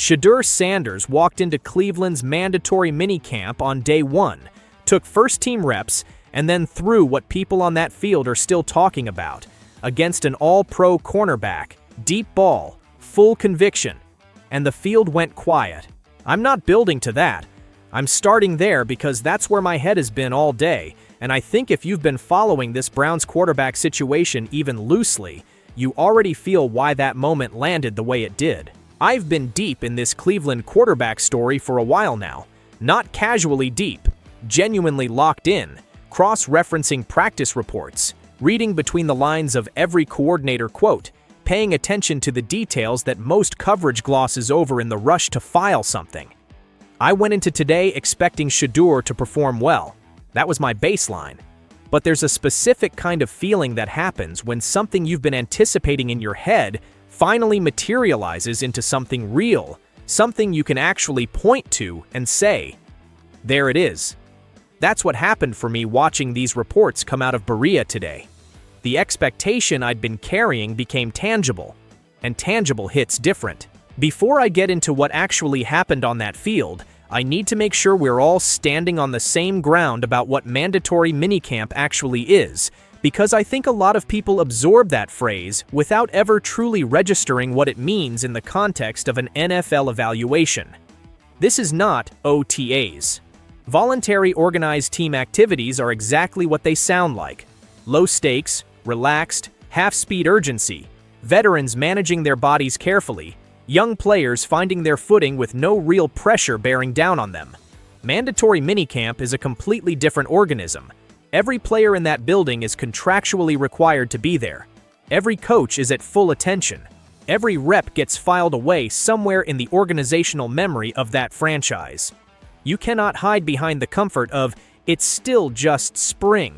Shedeur Sanders walked into Cleveland's mandatory minicamp on day 1, took first-team reps, and then threw what people on that field are still talking about, against an all-pro cornerback, deep ball, full conviction, and the field went quiet. I'm not building to that. I'm starting there because that's where my head has been all day, and I think if you've been following this Browns quarterback situation even loosely, you already feel why that moment landed the way it did. I've been deep in this Cleveland quarterback story for a while now. Not casually deep, genuinely locked in, cross-referencing practice reports, reading between the lines of every coordinator quote, paying attention to the details that most coverage glosses over in the rush to file something. I went into today expecting Shadur to perform well. That was my baseline. But there's a specific kind of feeling that happens when something you've been anticipating in your head finally materializes into something real, something you can actually point to and say, there it is. That's what happened for me watching these reports come out of Berea today. The expectation I'd been carrying became tangible, and tangible hits different. Before I get into what actually happened on that field, I need to make sure we're all standing on the same ground about what mandatory minicamp actually is, because I think a lot of people absorb that phrase without ever truly registering what it means in the context of an NFL evaluation. This is not OTAs. Voluntary organized team activities are exactly what they sound like. Low stakes, relaxed, half-speed urgency, veterans managing their bodies carefully, young players finding their footing with no real pressure bearing down on them. Mandatory minicamp is a completely different organism. Every player in that building is contractually required to be there. Every coach is at full attention. Every rep gets filed away somewhere in the organizational memory of that franchise. You cannot hide behind the comfort of, it's still just spring.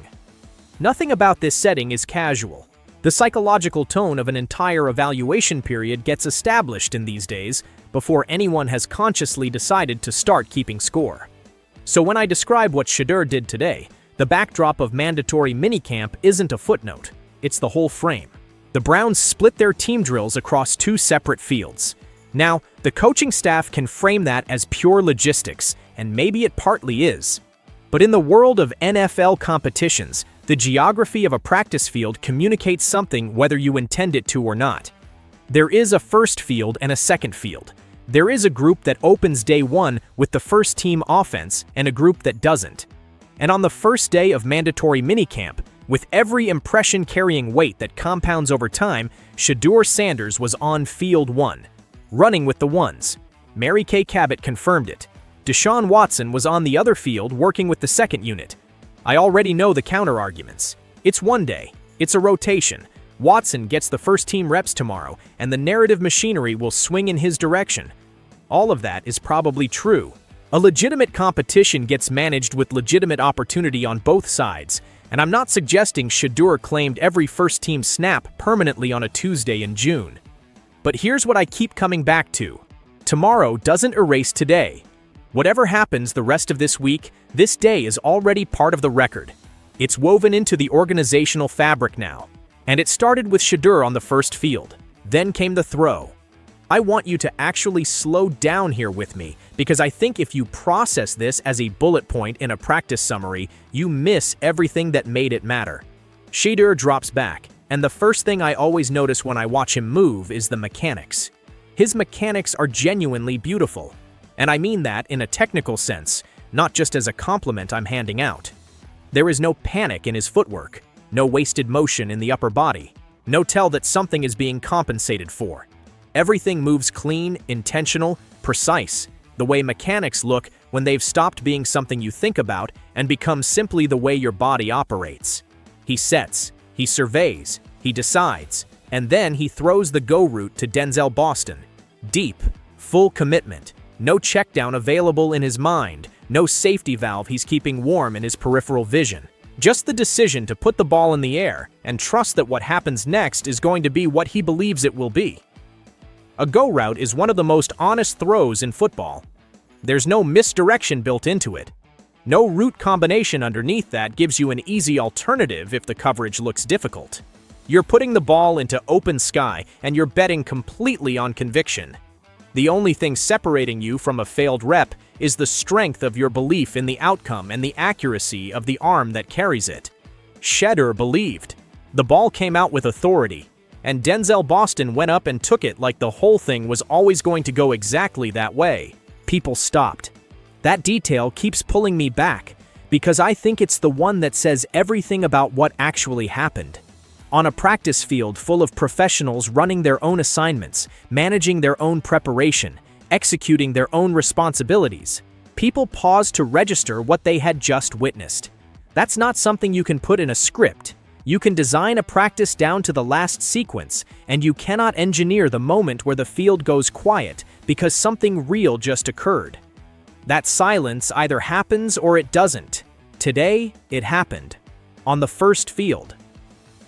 Nothing about this setting is casual. The psychological tone of an entire evaluation period gets established in these days before anyone has consciously decided to start keeping score. So when I describe what Shadur did today, the backdrop of mandatory minicamp isn't a footnote, it's the whole frame. The Browns split their team drills across 2 separate fields. Now, the coaching staff can frame that as pure logistics, and maybe it partly is. But in the world of NFL competitions, the geography of a practice field communicates something whether you intend it to or not. There is a first field and a second field. There is a group that opens day 1 with the first team offense and a group that doesn't. And on the first day of mandatory minicamp, with every impression carrying weight that compounds over time, Shedeur Sanders was on field 1, running with the ones. Mary Kay Cabot confirmed it. Deshaun Watson was on the other field working with the second unit. I already know the counter-arguments. It's one day. It's a rotation. Watson gets the first team reps tomorrow, and the narrative machinery will swing in his direction. All of that is probably true. A legitimate competition gets managed with legitimate opportunity on both sides, and I'm not suggesting Shadur claimed every first-team snap permanently on a Tuesday in June. But here's what I keep coming back to. Tomorrow doesn't erase today. Whatever happens the rest of this week, this day is already part of the record. It's woven into the organizational fabric now. And it started with Shadur on the first field. Then came the throw. I want you to actually slow down here with me, because I think if you process this as a bullet point in a practice summary, you miss everything that made it matter. Shedeur drops back, and the first thing I always notice when I watch him move is the mechanics. His mechanics are genuinely beautiful. And I mean that in a technical sense, not just as a compliment I'm handing out. There is no panic in his footwork, no wasted motion in the upper body, no tell that something is being compensated for. Everything moves clean, intentional, precise, the way mechanics look when they've stopped being something you think about and become simply the way your body operates. He sets, he surveys, he decides, and then he throws the go route to Denzel Boston. Deep, full commitment, no checkdown available in his mind, no safety valve he's keeping warm in his peripheral vision. Just the decision to put the ball in the air and trust that what happens next is going to be what he believes it will be. A go route is one of the most honest throws in football. There's no misdirection built into it. No route combination underneath that gives you an easy alternative if the coverage looks difficult. You're putting the ball into open sky and you're betting completely on conviction. The only thing separating you from a failed rep is the strength of your belief in the outcome and the accuracy of the arm that carries it. Shedeur believed. The ball came out with authority, and Denzel Boston went up and took it like the whole thing was always going to go exactly that way. People stopped. That detail keeps pulling me back, because I think it's the one that says everything about what actually happened. On a practice field full of professionals running their own assignments, managing their own preparation, executing their own responsibilities, people paused to register what they had just witnessed. That's not something you can put in a script. You can design a practice down to the last sequence, and you cannot engineer the moment where the field goes quiet because something real just occurred. That silence either happens or it doesn't. Today, it happened. On the first field.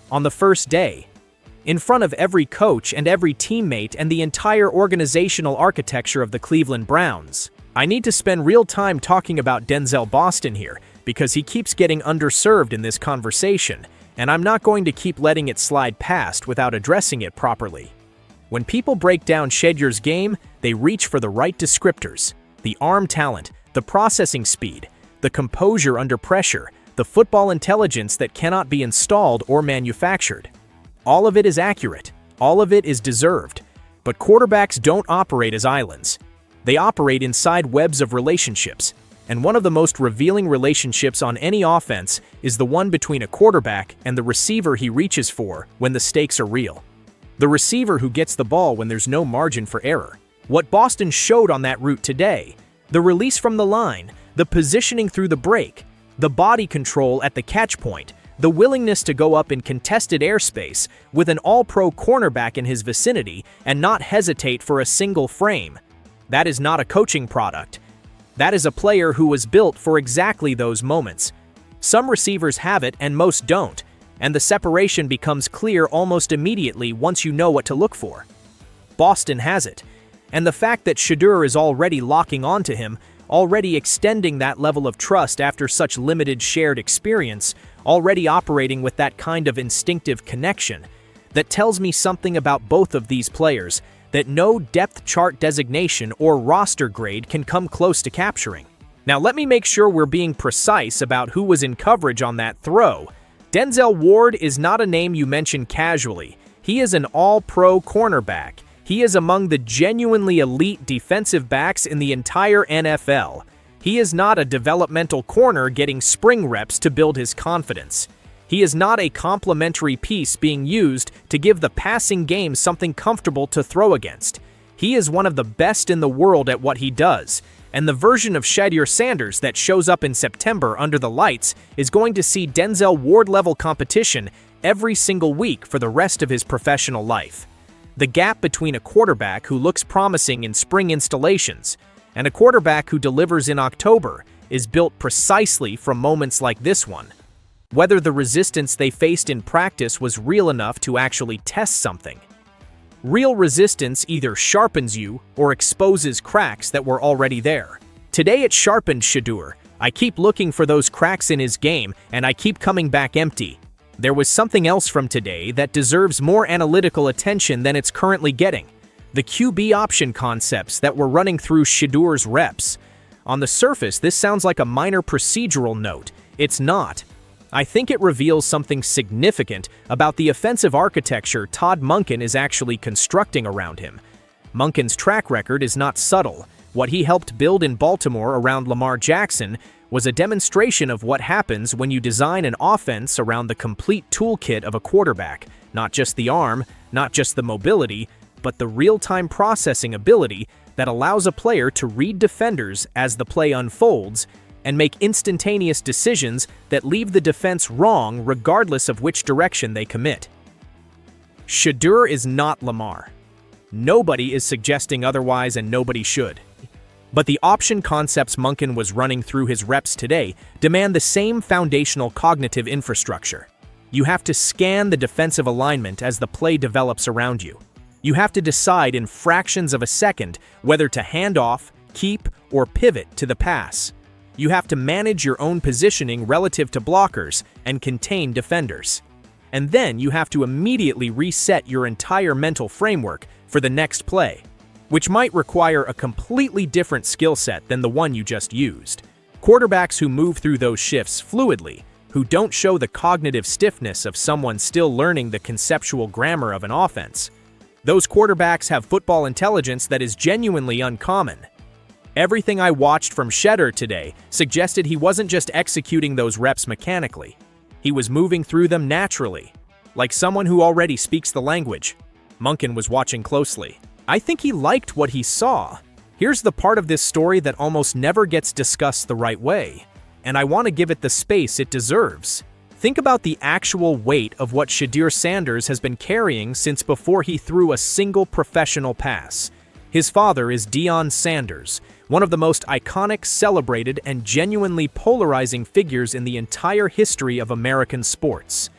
On the first day. In front of every coach and every teammate and the entire organizational architecture of the Cleveland Browns. I need to spend real time talking about Denzel Boston here, because he keeps getting underserved in this conversation, and I'm not going to keep letting it slide past without addressing it properly. When people break down Shedeur's game, they reach for the right descriptors: the arm talent, the processing speed, the composure under pressure, the football intelligence that cannot be installed or manufactured. All of it is accurate, all of it is deserved, but quarterbacks don't operate as islands. They operate inside webs of relationships, and one of the most revealing relationships on any offense is the one between a quarterback and the receiver he reaches for when the stakes are real. The receiver who gets the ball when there's no margin for error. What Boston showed on that route today, the release from the line, the positioning through the break, the body control at the catch point, the willingness to go up in contested airspace with an all-pro cornerback in his vicinity and not hesitate for a single frame. That is not a coaching product. That is a player who was built for exactly those moments. Some receivers have it and most don't, and the separation becomes clear almost immediately once you know what to look for. Boston has it, and the fact that Shadur is already locking onto him, already extending that level of trust after such limited shared experience, already operating with that kind of instinctive connection, that tells me something about both of these players that no depth chart designation or roster grade can come close to capturing. Now let me make sure we're being precise about who was in coverage on that throw. Denzel Ward is not a name you mention casually. He is an all-pro cornerback. He is among the genuinely elite defensive backs in the entire NFL. He is not a developmental corner getting spring reps to build his confidence. He is not a complementary piece being used to give the passing game something comfortable to throw against. He is one of the best in the world at what he does, and the version of Shedeur Sanders that shows up in September under the lights is going to see Denzel Ward-level competition every single week for the rest of his professional life. The gap between a quarterback who looks promising in spring installations and a quarterback who delivers in October is built precisely from moments like this one. Whether the resistance they faced in practice was real enough to actually test something. Real resistance either sharpens you or exposes cracks that were already there. Today it sharpened Shadur. I keep looking for those cracks in his game, and I keep coming back empty. There was something else from today that deserves more analytical attention than it's currently getting. The QB option concepts that were running through Shedeur's reps. On the surface, this sounds like a minor procedural note. It's not. I think it reveals something significant about the offensive architecture Todd Monken is actually constructing around him. Monken's track record is not subtle. What he helped build in Baltimore around Lamar Jackson was a demonstration of what happens when you design an offense around the complete toolkit of a quarterback, not just the arm, not just the mobility, but the real-time processing ability that allows a player to read defenders as the play unfolds and make instantaneous decisions that leave the defense wrong regardless of which direction they commit. Shedeur is not Lamar. Nobody is suggesting otherwise, and nobody should. But the option concepts Monken was running through his reps today demand the same foundational cognitive infrastructure. You have to scan the defensive alignment as the play develops around you. You have to decide in fractions of a second whether to hand off, keep, or pivot to the pass. You have to manage your own positioning relative to blockers and contain defenders. And then you have to immediately reset your entire mental framework for the next play. which might require a completely different skill set than the one you just used. Quarterbacks who move through those shifts fluidly, who don't show the cognitive stiffness of someone still learning the conceptual grammar of an offense. Those quarterbacks have football intelligence that is genuinely uncommon. Everything I watched from Shedeur today suggested he wasn't just executing those reps mechanically. He was moving through them naturally, like someone who already speaks the language. Munkin was watching closely. I think he liked what he saw. Here's the part of this story that almost never gets discussed the right way, and I want to give it the space it deserves. Think about the actual weight of what Shadur Sanders has been carrying since before he threw a single professional pass. His father is Deion Sanders, one of the most iconic, celebrated, and genuinely polarizing figures in the entire history of American sports.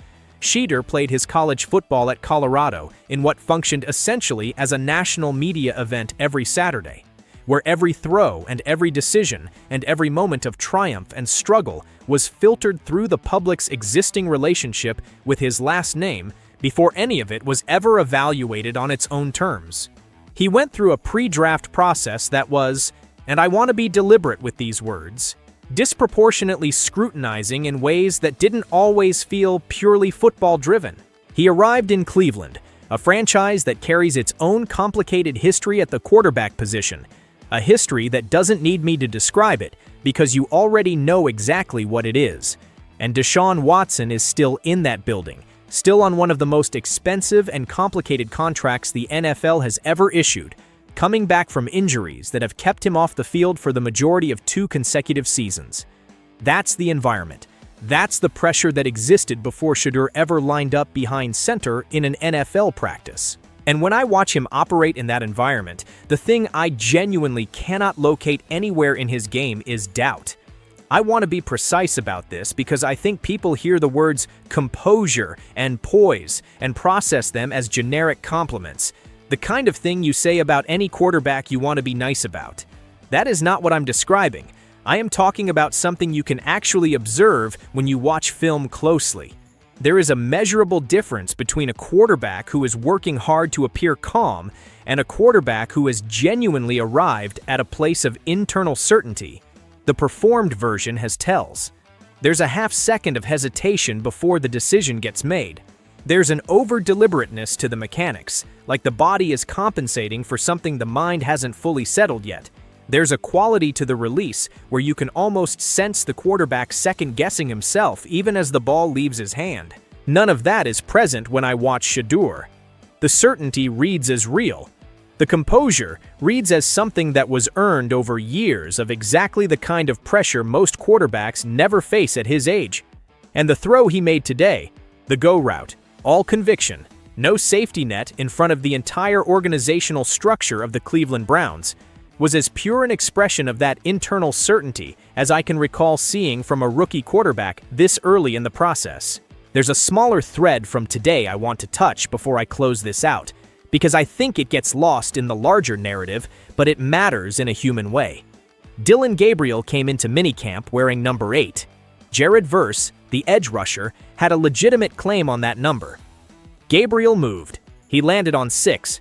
Shedeur played his college football at Colorado in what functioned essentially as a national media event every Saturday, where every throw and every decision and every moment of triumph and struggle was filtered through the public's existing relationship with his last name before any of it was ever evaluated on its own terms. He went through a pre-draft process that was, and I want to be deliberate with these words, disproportionately scrutinizing in ways that didn't always feel purely football-driven. He arrived in Cleveland, a franchise that carries its own complicated history at the quarterback position, a history that doesn't need me to describe it because you already know exactly what it is. And Deshaun Watson is still in that building, still on one of the most expensive and complicated contracts the NFL has ever issued, coming back from injuries that have kept him off the field for the majority of 2 consecutive seasons. That's the environment. That's the pressure that existed before Shadur ever lined up behind center in an NFL practice. And when I watch him operate in that environment, the thing I genuinely cannot locate anywhere in his game is doubt. I want to be precise about this because I think people hear the words composure and poise and process them as generic compliments. The kind of thing you say about any quarterback you want to be nice about. That is not what I'm describing. I am talking about something you can actually observe when you watch film closely. There is a measurable difference between a quarterback who is working hard to appear calm and a quarterback who has genuinely arrived at a place of internal certainty. The performed version has tells. There's a half second of hesitation before the decision gets made. There's an over-deliberateness to the mechanics, like the body is compensating for something the mind hasn't fully settled yet. There's a quality to the release where you can almost sense the quarterback second-guessing himself even as the ball leaves his hand. None of that is present when I watch Shedeur. The certainty reads as real. The composure reads as something that was earned over years of exactly the kind of pressure most quarterbacks never face at his age. And the throw he made today, the go route, all conviction, no safety net in front of the entire organizational structure of the Cleveland Browns, was as pure an expression of that internal certainty as I can recall seeing from a rookie quarterback this early in the process. There's a smaller thread from today I want to touch before I close this out, because I think it gets lost in the larger narrative, but it matters in a human way. Dillon Gabriel came into minicamp wearing number 8. Jared Verse, the edge rusher, had a legitimate claim on that number. Gabriel moved. He landed on 6.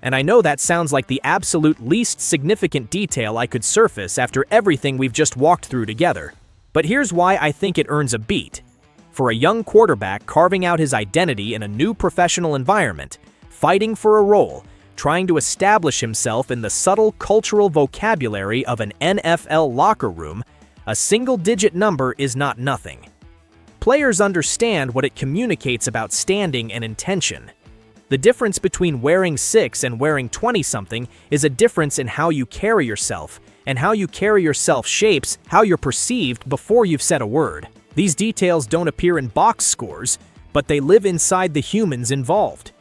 And I know that sounds like the absolute least significant detail I could surface after everything we've just walked through together. But here's why I think it earns a beat. For a young quarterback carving out his identity in a new professional environment, fighting for a role, trying to establish himself in the subtle cultural vocabulary of an NFL locker room, a single-digit number is not nothing. Players understand what it communicates about standing and intention. The difference between wearing 6 and wearing 20-something is a difference in how you carry yourself, and how you carry yourself shapes how you're perceived before you've said a word. These details don't appear in box scores, but they live inside the humans involved.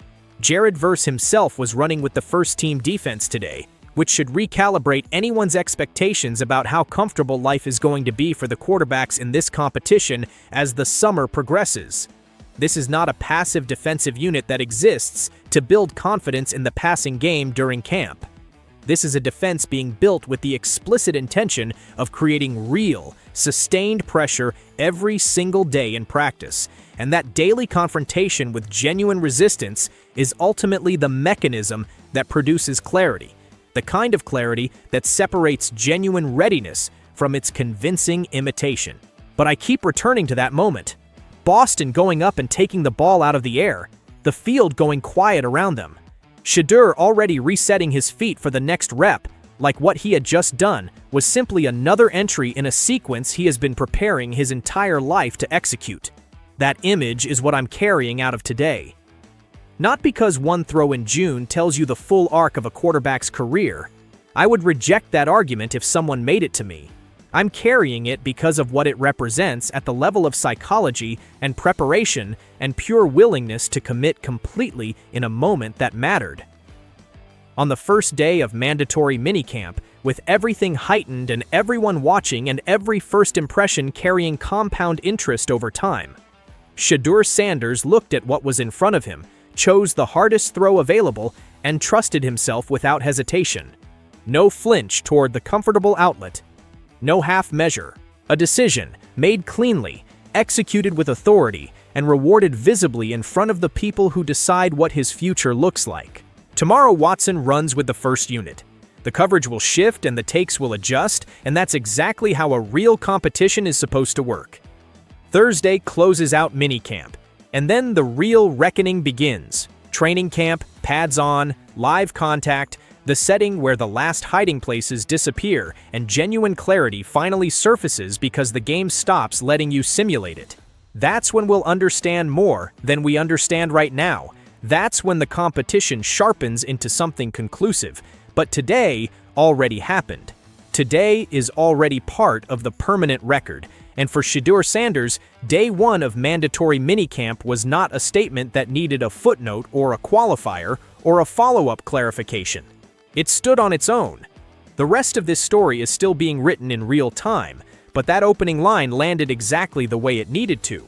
Jared Verse himself was running with the first-team defense today, which should recalibrate anyone's expectations about how comfortable life is going to be for the quarterbacks in this competition as the summer progresses. This is not a passive defensive unit that exists to build confidence in the passing game during camp. This is a defense being built with the explicit intention of creating real, sustained pressure every single day in practice, and that daily confrontation with genuine resistance is ultimately the mechanism that produces clarity. The kind of clarity that separates genuine readiness from its convincing imitation. But I keep returning to that moment. Boston going up and taking the ball out of the air, the field going quiet around them. Shadur already resetting his feet for the next rep, like what he had just done, was simply another entry in a sequence he has been preparing his entire life to execute. That image is what I'm carrying out of today. Not because one throw in June tells you the full arc of a quarterback's career. I would reject that argument if someone made it to me. I'm carrying it because of what it represents at the level of psychology and preparation and pure willingness to commit completely in a moment that mattered. On the first day of mandatory minicamp, with everything heightened and everyone watching and every first impression carrying compound interest over time, Shedeur Sanders looked at what was in front of him, chose the hardest throw available, and trusted himself without hesitation. No flinch toward the comfortable outlet. No half measure. A decision, made cleanly, executed with authority, and rewarded visibly in front of the people who decide what his future looks like. Tomorrow Watson runs with the first unit. The coverage will shift and the takes will adjust, and that's exactly how a real competition is supposed to work. Thursday closes out minicamp, and then the real reckoning begins. Training camp, pads on, live contact, the setting where the last hiding places disappear and genuine clarity finally surfaces because the game stops letting you simulate it. That's when we'll understand more than we understand right now. That's when the competition sharpens into something conclusive. But today already happened. Today is already part of the permanent record. And for Shedeur Sanders, day one of mandatory minicamp was not a statement that needed a footnote or a qualifier or a follow-up clarification. It stood on its own. The rest of this story is still being written in real time, but that opening line landed exactly the way it needed to.